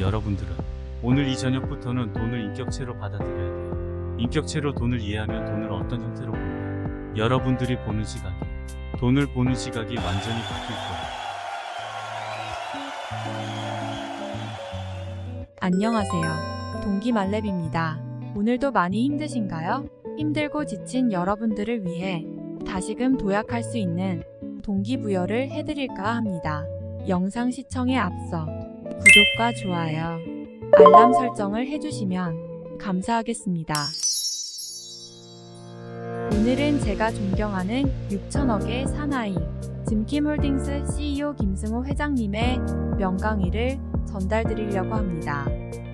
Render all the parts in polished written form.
여러분들은 오늘 이 저녁부터는 돈을 인격체로 받아들여야 돼요. 인격체로 돈을 이해하면 돈을 어떤 형태로 보느냐. 여러분들이 보는 시각이, 돈을 보는 시각이 완전히 바뀔 거예요. 안녕하세요. 동기말렙입니다. 오늘도 많이 힘드신가요? 힘들고 지친 여러분들을 위해 다시금 도약할 수 있는 동기부여를 해드릴까 합니다. 영상 시청에 앞서 구독과 좋아요, 알람 설정을 해주시면 감사하겠습니다. 오늘은 제가 존경하는 6천억의 사나이 짐킴홀딩스 CEO 김승호 회장님의 명강의를 전달드리려고 합니다.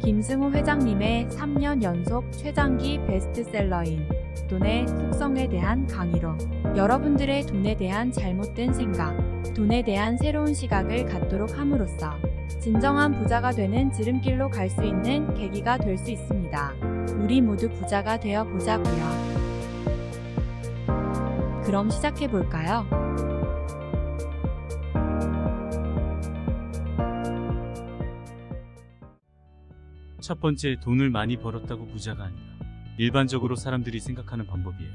김승호 회장님의 3년 연속 최장기 베스트셀러인 돈의 속성에 대한 강의로 여러분들의 돈에 대한 잘못된 생각, 돈에 대한 새로운 시각을 갖도록 함으로써 진정한 부자가 되는 지름길로 갈 수 있는 계기가 될 수 있습니다. 우리 모두 부자가 되어 보자고요. 그럼 시작해 볼까요? 첫 번째, 돈을 많이 벌었다고 부자가 아니다. 일반적으로 사람들이 생각하는 방법이에요.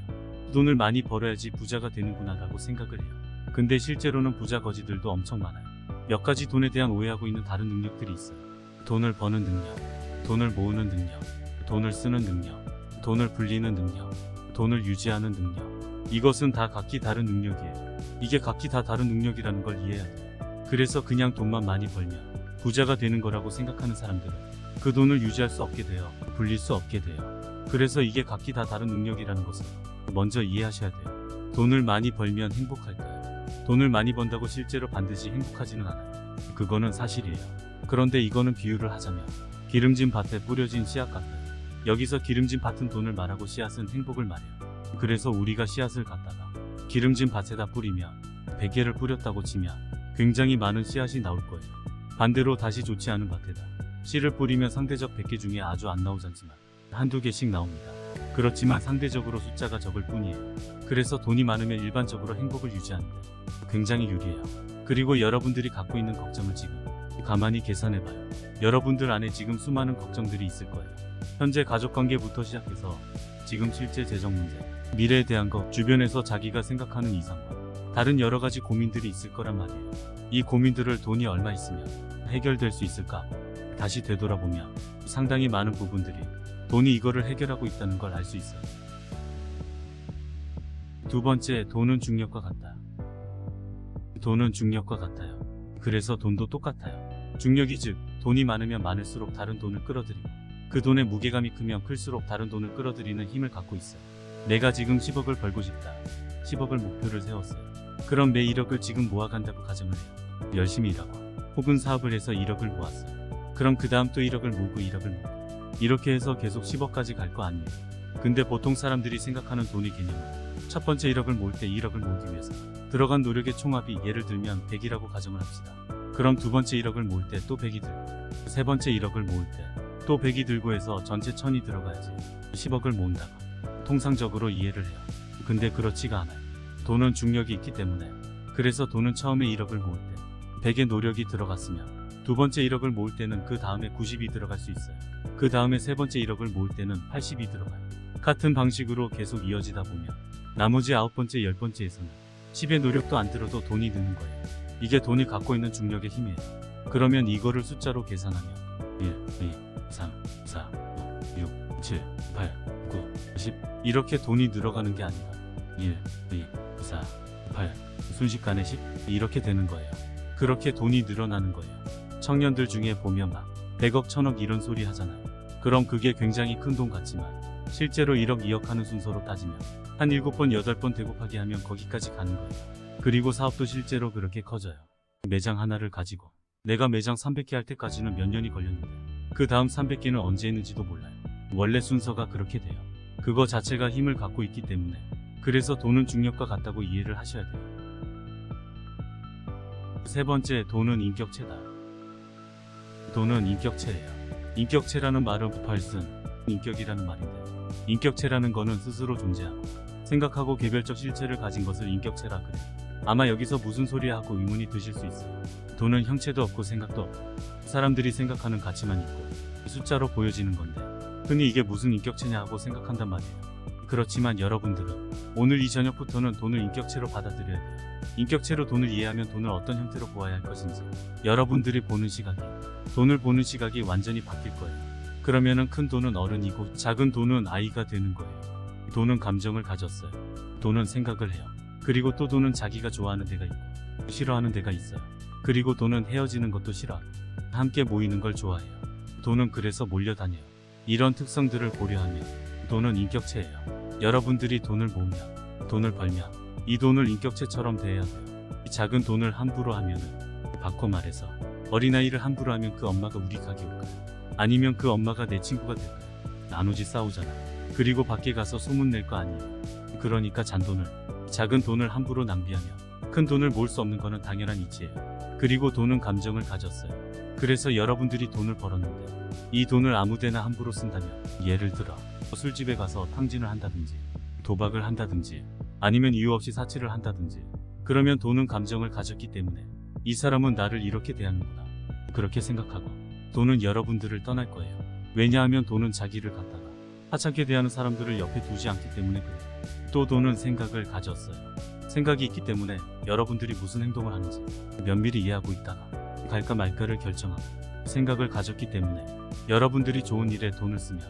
돈을 많이 벌어야지 부자가 되는구나 라고 생각을 해요. 근데 실제로는 부자 거지들도 엄청 많아요. 몇 가지 돈에 대한 오해하고 있는 다른 능력들이 있어요. 돈을 버는 능력, 돈을 모으는 능력, 돈을 쓰는 능력, 돈을 불리는 능력, 돈을 유지하는 능력. 이것은 다 각기 다른 능력이에요. 이게 각기 다 다른 능력이라는 걸 이해해야 돼요. 그래서 그냥 돈만 많이 벌면 부자가 되는 거라고 생각하는 사람들은 그 돈을 유지할 수 없게 돼요. 불릴 수 없게 돼요. 그래서 이게 각기 다 다른 능력이라는 것을 먼저 이해하셔야 돼요. 돈을 많이 벌면 행복할까요? 돈을 많이 번다고 실제로 반드시 행복하지는 않아요. 그거는 사실이에요. 그런데 이거는 비유를 하자면 기름진 밭에 뿌려진 씨앗 같아요. 여기서 기름진 밭은 돈을 말하고 씨앗은 행복을 말해요. 그래서 우리가 씨앗을 갖다가 기름진 밭에다 뿌리면 100개를 뿌렸다고 치면 굉장히 많은 씨앗이 나올 거예요. 반대로 다시 좋지 않은 밭에다 씨를 뿌리면 상대적 100개 중에 아주 안 나오잖지만 한두 개씩 나옵니다. 그렇지만 상대적으로 숫자가 적을 뿐이에요. 그래서 돈이 많으면 일반적으로 행복을 유지하는데 굉장히 유리해요. 그리고 여러분들이 갖고 있는 걱정을 지금 가만히 계산해봐요. 여러분들 안에 지금 수많은 걱정들이 있을 거예요. 현재 가족관계부터 시작해서 지금 실제 재정 문제, 미래에 대한 것, 주변에서 자기가 생각하는 이상과 다른 여러 가지 고민들이 있을 거란 말이에요. 이 고민들을 돈이 얼마 있으면 해결될 수 있을까 하고 다시 되돌아보면 상당히 많은 부분들이 돈이 이거를 해결하고 있다는 걸 알 수 있어요. 두 번째, 돈은 중력과 같다. 돈은 중력과 같아요. 그래서 돈도 똑같아요. 중력이 즉 돈이 많으면 많을수록 다른 돈을 끌어들이고 그 돈의 무게감이 크면 클수록 다른 돈을 끌어들이는 힘을 갖고 있어요. 내가 지금 10억을 벌고 싶다. 10억을 목표를 세웠어요. 그럼 매 1억을 지금 모아간다고 가정을 해요. 열심히 일하고 혹은 사업을 해서 1억을 모았어요. 그럼 그 다음 또 1억을 모으고 1억을 모으고 이렇게 해서 계속 10억까지 갈 거 아니에요. 근데 보통 사람들이 생각하는 돈의 개념은 첫 번째 1억을 모을 때 1억을 모으기 위해서 들어간 노력의 총합이 예를 들면 100이라고 가정을 합시다. 그럼 두 번째 1억을 모을 때 또 100이 들고 세 번째 1억을 모을 때 또 100이 들고 해서 전체 1000이 들어가야지 10억을 모은다고 통상적으로 이해를 해요. 근데 그렇지가 않아요. 돈은 중력이 있기 때문에. 그래서 돈은 처음에 1억을 모을 때 100의 노력이 들어갔으면 두 번째 1억을 모을 때는 그 다음에 90이 들어갈 수 있어요. 그 다음에 세 번째 1억을 모을 때는 80이 들어가요. 같은 방식으로 계속 이어지다 보면 나머지 9번째 10번째에서는 10의 노력도 안 들어도 돈이 느는 거예요. 이게 돈이 갖고 있는 중력의 힘이에요. 그러면 이거를 숫자로 계산하면 1, 2, 3, 4, 5, 6, 7, 8, 9, 10 이렇게 돈이 늘어가는 게 아니라 1, 2, 4, 8 순식간에 10 이렇게 되는 거예요. 그렇게 돈이 늘어나는 거예요. 청년들 중에 보면 막 100억, 1000억 이런 소리 하잖아요. 그럼 그게 굉장히 큰 돈 같지만 실제로 1억, 2억 하는 순서로 따지면 한 7번, 8번 대곱하기 하면 거기까지 가는 거예요. 그리고 사업도 실제로 그렇게 커져요. 매장 하나를 가지고 내가 매장 300개 할 때까지는 몇 년이 걸렸는데 그 다음 300개는 언제 했는지도 몰라요. 원래 순서가 그렇게 돼요. 그거 자체가 힘을 갖고 있기 때문에. 그래서 돈은 중력과 같다고 이해를 하셔야 돼요. 세 번째, 돈은 인격체다. 돈은 인격체예요. 인격체라는 말은 팔순, 인격이라는 말인데 인격체라는 거는 스스로 존재하고 생각하고 개별적 실체를 가진 것을 인격체라 그래요. 아마 여기서 무슨 소리야 하고 의문이 드실 수 있어요. 돈은 형체도 없고 생각도 없고 사람들이 생각하는 가치만 있고 숫자로 보여지는 건데 흔히 이게 무슨 인격체냐 하고 생각한단 말이에요. 그렇지만 여러분들은 오늘 이 저녁부터는 돈을 인격체로 받아들여야 돼요. 인격체로 돈을 이해하면 돈을 어떤 형태로 보아야 할 것인지 여러분들이 보는 시각이 돈을 보는 시각이 완전히 바뀔 거예요. 그러면은 큰 돈은 어른이고 작은 돈은 아이가 되는 거예요. 돈은 감정을 가졌어요. 돈은 생각을 해요. 그리고 또 돈은 자기가 좋아하는 데가 있고 싫어하는 데가 있어요. 그리고 돈은 헤어지는 것도 싫어하고 함께 모이는 걸 좋아해요. 돈은 그래서 몰려다녀요. 이런 특성들을 고려하면 돈은 인격체예요. 여러분들이 돈을 모으며 돈을 벌며 이 돈을 인격체처럼 대해야 돼요. 이 작은 돈을 함부로 하면은 바꿔 말해서 어린아이를 함부로 하면 그 엄마가 우리 가게 올까요? 아니면 그 엄마가 내 친구가 될까요? 나누지 싸우잖아. 그리고 밖에 가서 소문 낼 거 아니에요. 그러니까 잔돈을 작은 돈을 함부로 낭비하며 큰 돈을 모을 수 없는 거는 당연한 이치예요. 그리고 돈은 감정을 가졌어요. 그래서 여러분들이 돈을 벌었는데 이 돈을 아무데나 함부로 쓴다면 예를 들어 술집에 가서 탕진을 한다든지 도박을 한다든지 아니면 이유 없이 사치를 한다든지 그러면 돈은 감정을 가졌기 때문에 이 사람은 나를 이렇게 대하는구나 그렇게 생각하고 돈은 여러분들을 떠날 거예요. 왜냐하면 돈은 자기를 갖다가 하찮게 대하는 사람들을 옆에 두지 않기 때문에 그래요. 또 돈은 생각을 가졌어요. 생각이 있기 때문에 여러분들이 무슨 행동을 하는지 면밀히 이해하고 있다가 갈까 말까를 결정하고 생각을 가졌기 때문에 여러분들이 좋은 일에 돈을 쓰면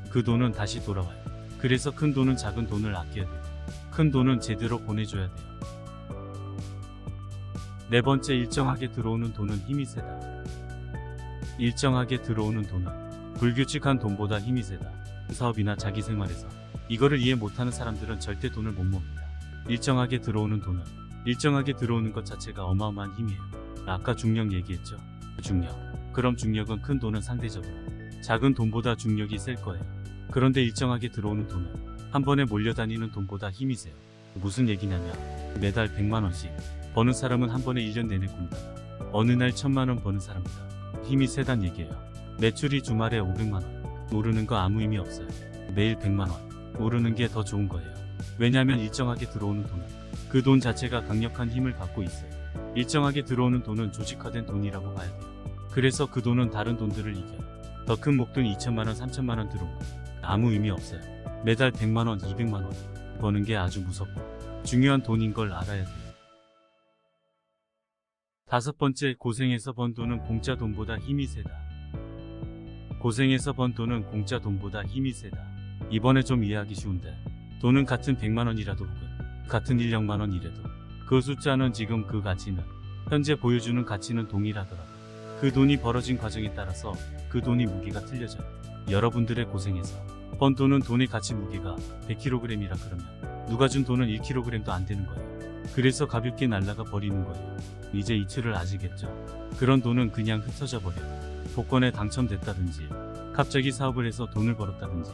그 돈은 다시 돌아와요. 그래서 큰 돈은 작은 돈을 아껴야 돼요. 큰 돈은 제대로 보내줘야 돼요. 네 번째, 일정하게 들어오는 돈은 힘이 세다. 일정하게 들어오는 돈은 불규칙한 돈보다 힘이 세다. 사업이나 자기 생활에서 이거를 이해 못하는 사람들은 절대 돈을 못 모읍니다. 일정하게 들어오는 돈은 일정하게 들어오는 것 자체가 어마어마한 힘이에요. 아까 중력 얘기했죠? 중력. 그럼 중력은 큰 돈은 상대적으로 작은 돈보다 중력이 셀 거예요. 그런데 일정하게 들어오는 돈은 한 번에 몰려다니는 돈보다 힘이 세요. 무슨 얘기냐면 매달 100만원씩 버는 사람은 한 번에 1년 내내 굶다가 어느 날 1000만원 버는 사람보다 힘이 세단 얘기예요. 매출이 주말에 500만원 오르는 거 아무 의미 없어요. 매일 100만원 오르는 게 더 좋은 거예요. 왜냐하면 일정하게 들어오는 돈은 그 돈 자체가 강력한 힘을 갖고 있어요. 일정하게 들어오는 돈은 조직화된 돈이라고 봐야 돼요. 그래서 그 돈은 다른 돈들을 이겨요. 더 큰 목돈 2천만원 3천만원 들어온 거 아무 의미 없어요. 매달 100만원 200만원 버는 게 아주 무섭고 중요한 돈인 걸 알아야 돼요. 다섯 번째, 고생해서 번 돈은 공짜 돈보다 힘이 세다. 고생해서 번 돈은 공짜 돈보다 힘이 세다. 이번에 좀 이해하기 쉬운데 돈은 같은 100만원이라도 혹은 같은 1억만원이라도 그 숫자는 지금 그 가치는 현재 보여주는 가치는 동일하더라도 그 돈이 벌어진 과정에 따라서 그 돈이 무게가 틀려져요. 여러분들의 고생해서 번 돈은 돈의 가치 무게가 100kg이라 그러면 누가 준 돈은 1kg도 안 되는 거예요. 그래서 가볍게 날아가 버리는 거예요. 이제 이치를 아시겠죠? 그런 돈은 그냥 흩어져 버려요. 복권에 당첨됐다든지 갑자기 사업을 해서 돈을 벌었다든지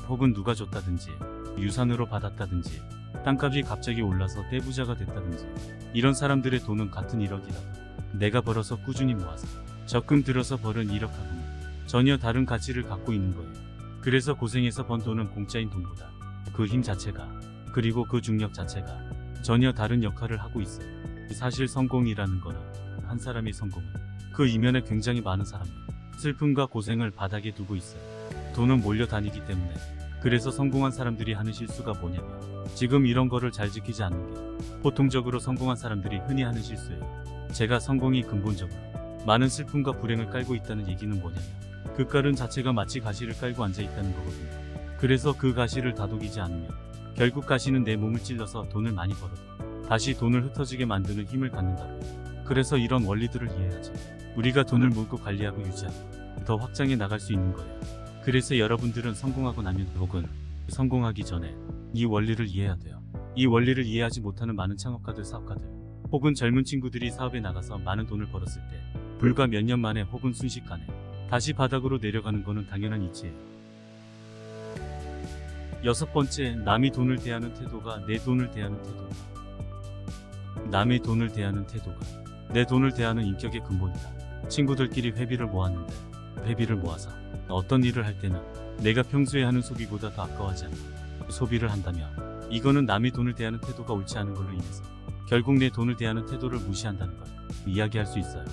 혹은 누가 줬다든지 유산으로 받았다든지 땅값이 갑자기 올라서 떼부자가 됐다든지 이런 사람들의 돈은 같은 1억이라도 내가 벌어서 꾸준히 모아서 적금 들어서 벌은 1억하고는 전혀 다른 가치를 갖고 있는 거예요. 그래서 고생해서 번 돈은 공짜인 돈보다 그 힘 자체가 그리고 그 중력 자체가 전혀 다른 역할을 하고 있어요. 사실 성공이라는 거는 한 사람의 성공은 그 이면에 굉장히 많은 사람의 슬픔과 고생을 바닥에 두고 있어요. 돈은 몰려다니기 때문에. 그래서 성공한 사람들이 하는 실수가 뭐냐면 지금 이런 거를 잘 지키지 않는 게 보통적으로 성공한 사람들이 흔히 하는 실수예요. 제가 성공이 근본적으로 많은 슬픔과 불행을 깔고 있다는 얘기는 뭐냐면 그 깔은 자체가 마치 가시를 깔고 앉아 있다는 거거든요. 그래서 그 가시를 다독이지 않으면 결국 가시는 내 몸을 찔러서 돈을 많이 벌어도 다시 돈을 흩어지게 만드는 힘을 갖는다고요. 그래서 이런 원리들을 이해해야지 우리가 돈을 모으고 관리하고 유지하고 더 확장해 나갈 수 있는 거예요. 그래서 여러분들은 성공하고 나면 혹은 성공하기 전에 이 원리를 이해해야 돼요. 이 원리를 이해하지 못하는 많은 창업가들, 사업가들 혹은 젊은 친구들이 사업에 나가서 많은 돈을 벌었을 때 불과 몇 년 만에 혹은 순식간에 다시 바닥으로 내려가는 거는 당연한 이치예요. 여섯 번째, 남이 돈을 대하는 태도가 내 돈을 대하는 태도다. 남의 돈을 대하는 태도가 내 돈을 대하는 인격의 근본이다. 친구들끼리 회비를 모았는데 회비를 모아서 어떤 일을 할 때는 내가 평소에 하는 소비보다 더 아까워하지 않고 소비를 한다며 이거는 남의 돈을 대하는 태도가 옳지 않은 걸로 인해서 결국 내 돈을 대하는 태도를 무시한다는 걸 이야기할 수 있어요.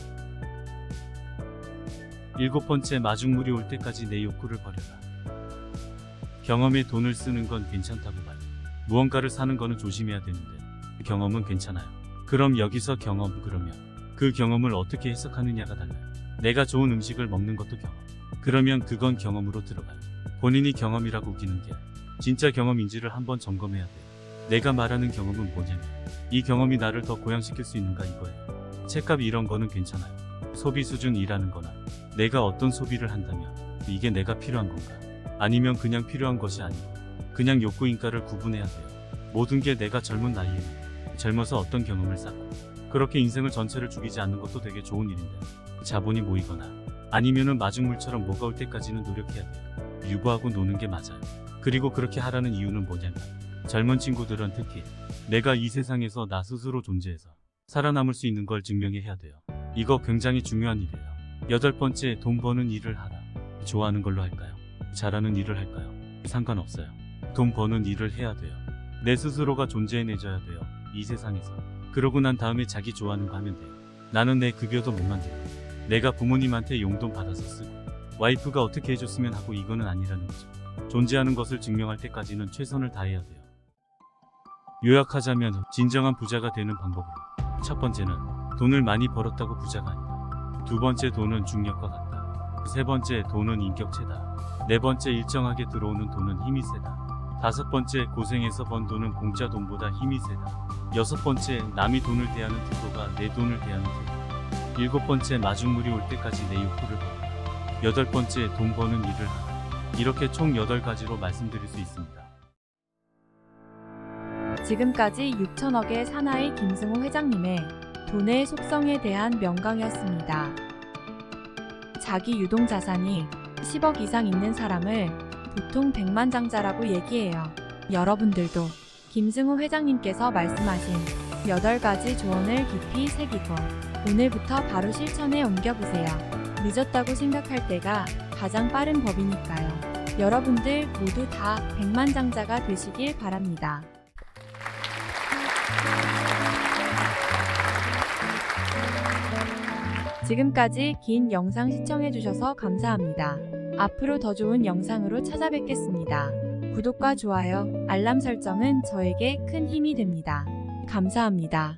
7번째, 마중물이 올 때까지 내 욕구를 버려라. 경험에 돈을 쓰는 건 괜찮다고 봐요. 무언가를 사는 거는 조심해야 되는데 경험은 괜찮아요. 그럼 여기서 경험, 그러면 그 경험을 어떻게 해석하느냐가 달라요. 내가 좋은 음식을 먹는 것도 경험. 그러면 그건 경험으로 들어가요. 본인이 경험이라고 우기는 게 진짜 경험인지를 한번 점검해야 돼요. 내가 말하는 경험은 뭐냐면 이 경험이 나를 더 고양시킬 수 있는가 이거예요. 책값 이런 거는 괜찮아요. 소비 수준이라는 거나 내가 어떤 소비를 한다면 이게 내가 필요한 건가 아니면 그냥 필요한 것이 아니고 그냥 욕구인가를 구분해야 돼요. 모든 게 내가 젊은 나이에는 젊어서 어떤 경험을 쌓고 그렇게 인생을 전체를 죽이지 않는 것도 되게 좋은 일인데 자본이 모이거나 아니면은 마중물처럼 뭐가 올 때까지는 노력해야 돼요. 유보하고 노는 게 맞아요. 그리고 그렇게 하라는 이유는 뭐냐면 젊은 친구들은 특히 내가 이 세상에서 나 스스로 존재해서 살아남을 수 있는 걸 증명해야 돼요. 이거 굉장히 중요한 일이에요. 8번째, 돈 버는 일을 하라. 좋아하는 걸로 할까요? 잘하는 일을 할까요? 상관없어요. 돈 버는 일을 해야 돼요. 내 스스로가 존재해내줘야 돼요. 이 세상에서. 그러고 난 다음에 자기 좋아하는 거 하면 돼요. 나는 내 급여도 못 만들고 내가 부모님한테 용돈 받아서 쓰고 와이프가 어떻게 해줬으면 하고 이거는 아니라는 거죠. 존재하는 것을 증명할 때까지는 최선을 다해야 돼요. 요약하자면 진정한 부자가 되는 방법으로 첫 번째는 돈을 많이 벌었다고 부자가 아니다. 두 번째, 돈은 중력과 같다. 세 번째, 돈은 인격체다. 네 번째, 일정하게 들어오는 돈은 힘이 세다. 다섯 번째, 고생해서 번 돈은 공짜 돈보다 힘이 세다. 여섯 번째, 남이 돈을 대하는 태도가 내 돈을 대하는 태도. 일곱 번째, 마중물이 올 때까지 내 욕구를 버려. 여덟 번째, 돈 버는 일을 하라. 이렇게 총 8가지로 말씀드릴 수 있습니다. 지금까지 6천억의 사나이 김승호 회장님의 돈의 속성에 대한 명강이었습니다. 자기 유동 자산이 10억 이상 있는 사람을 보통 백만장자라고 얘기해요. 여러분들도 김승호 회장님께서 말씀하신 8가지 조언을 깊이 새기고 오늘부터 바로 실천에 옮겨보세요. 늦었다고 생각할 때가 가장 빠른 법이니까요. 여러분들 모두 다 백만장자가 되시길 바랍니다. 지금까지 긴 영상 시청해주셔서 감사합니다. 앞으로 더 좋은 영상으로 찾아뵙겠습니다. 구독과 좋아요, 알람 설정은 저에게 큰 힘이 됩니다. 감사합니다.